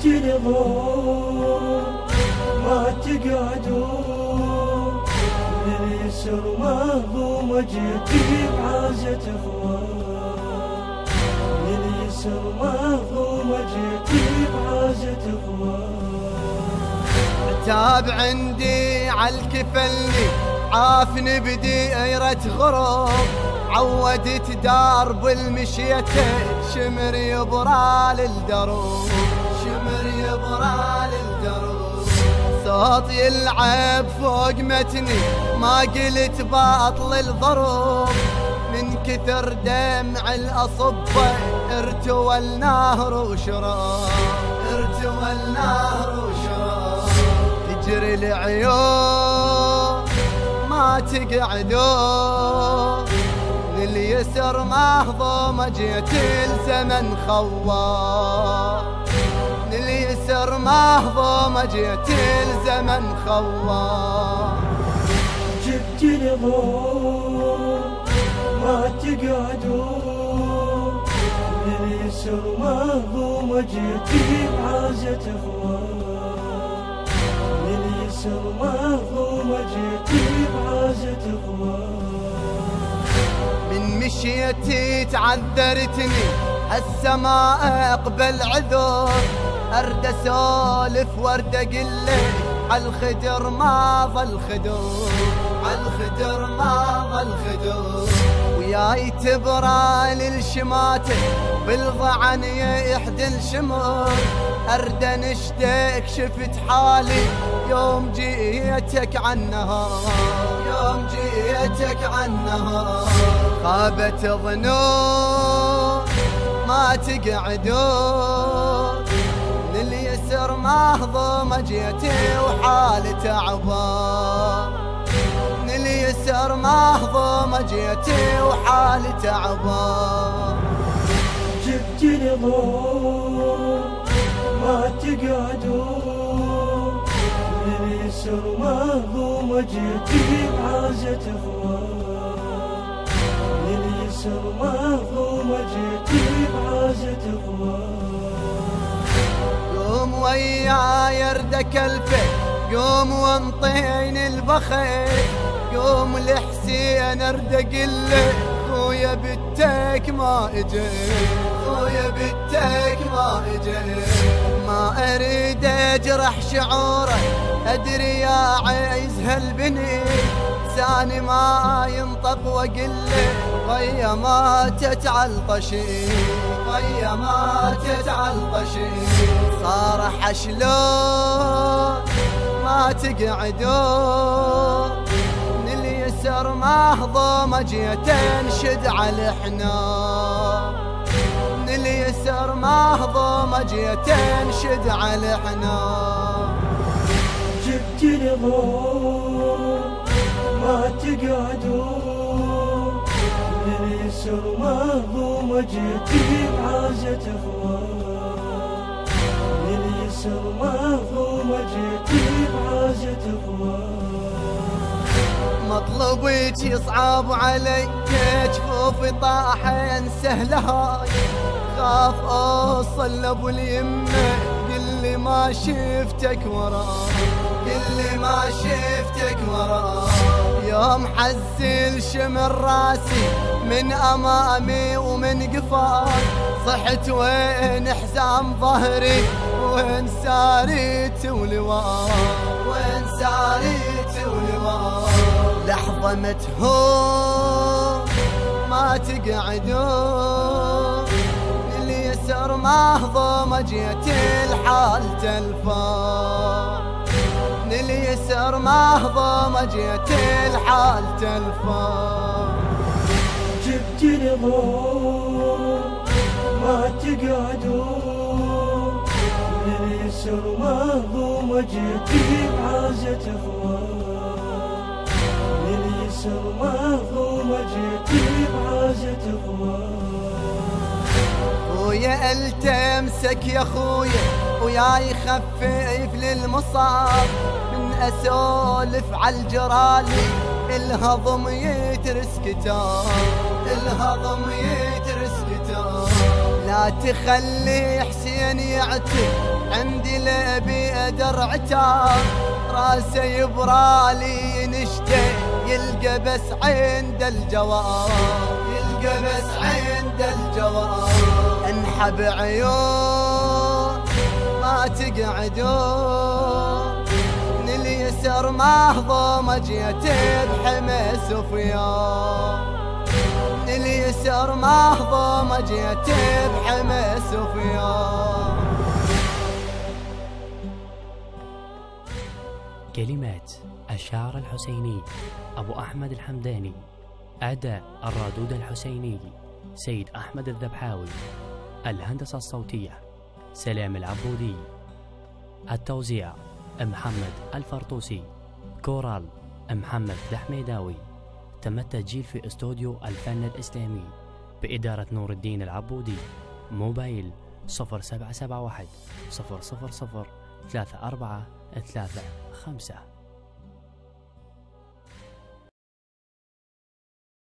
تلغون ما تقعدون من اليسر مهضومة جيتي بعازة اخوان من اليسر مهضومة جيتي بعازة اخوان عتاب عندي عالكفلني عافني بديرة غروب عودت درب المشيته شمر يبرال الدروب شمر يبرال الدروب صوت يلعب فوق متني ما قلت باطل الضروب من كثر دمع الأصبة ارتوى النهر وشراب ارتوى النهر وشراب تجري العيون ما تقعدون لليسر مهضومة جيت الزمن خوار لليسر مهضومة جيت الزمن خوار جبت الغور ما تقعدون لليسر مهضومة جيتي بعازة اخوان لليسر مهضومة جيتي بعازة اخوان من مشيتي تعذرتني هسه ما اقبل عذر ارد اسولف وارد اقلك عالخدر ما ظل خدور عالخدر ما ظل خدور وياي تبرى للشماتة بالضعن يحدى الشمر ارد نشتك شفت حالي يوم جيتك عالنهار يوم جيتك عالنهار خابت ظنون ما تقعدون لليسر مهضومة جيتي وحالي تعبان لليسر مهضومة جيتي وحالي تعبان جبت الغور ما تقعدون لليسر مهضومة جيتي بعازة اخوان لليسر مهضومة جيتي بعازة اخوان قوم وياي اردك الفه قوم وانطيني البخيل قوم لحسين ارد اقله خويا بتك ما اجي خويا بتك ما اجي ما اريد اجرح شعوره ادري يا عايز هالبني لساني ما ينطق واقله غيا ماتت عالطشي غيا ماتت عالطشي صار حشلون ما تقعدون لليسر مهضومة جيت انشد على الحنان لليسر مهضومة جيت انشد على الحنان جبت الغور ما تقعدون لليسر مهضومة جيتي بعازة اخوان لليسر مهضومة جيتي بعازة اخوان مطلبك يصعب علي جفوفي طاحن سهلهاي خاف اوصل لابو اليمه قلي ما شفتك وراه قلي ما شفتك وراه يوم حزل شمر راسي من امامي ومن قفاي صحت وين حزام ظهري وين ساريت ولواء وين ساريت ولواء لحظة متهون ما تقعدون لليسر مهضومة جيت الحال تلفان لليسر مهضومة جيت الحال تلفان جبت الغور ما تقعدون لليسر مهضومة جيتي بعازة اخوان لليسر مهضومة جيتي بعازة اخوان خويا التمسك يا خويا وياي خفيف للمصاب من اسولف عالجرالي الهضم يترس كتاب الهضم يترس كتاب لا تخلي حسين يعتب عندي لبي درعتار راسه يبرالي ينشتي يلقى بس عند الجوار يلقى بس عند الجوار انحب عيون ما تقعدون من اليسر مهضوم جيت بحمى سفيان من اليسر مهضوم جيت بحمى سفيان. كلمات الشاعر الحسيني أبو أحمد الحمداني، أداء الرادود الحسيني سيد أحمد الذبحاوي، الهندسة الصوتية سلام العبودي، التوزيع محمد الفرطوسي، كورال محمد الحميداوي. تم التسجيل في استوديو الفن الإسلامي بإدارة نور الدين العبودي. موبايل 0771 000 3435.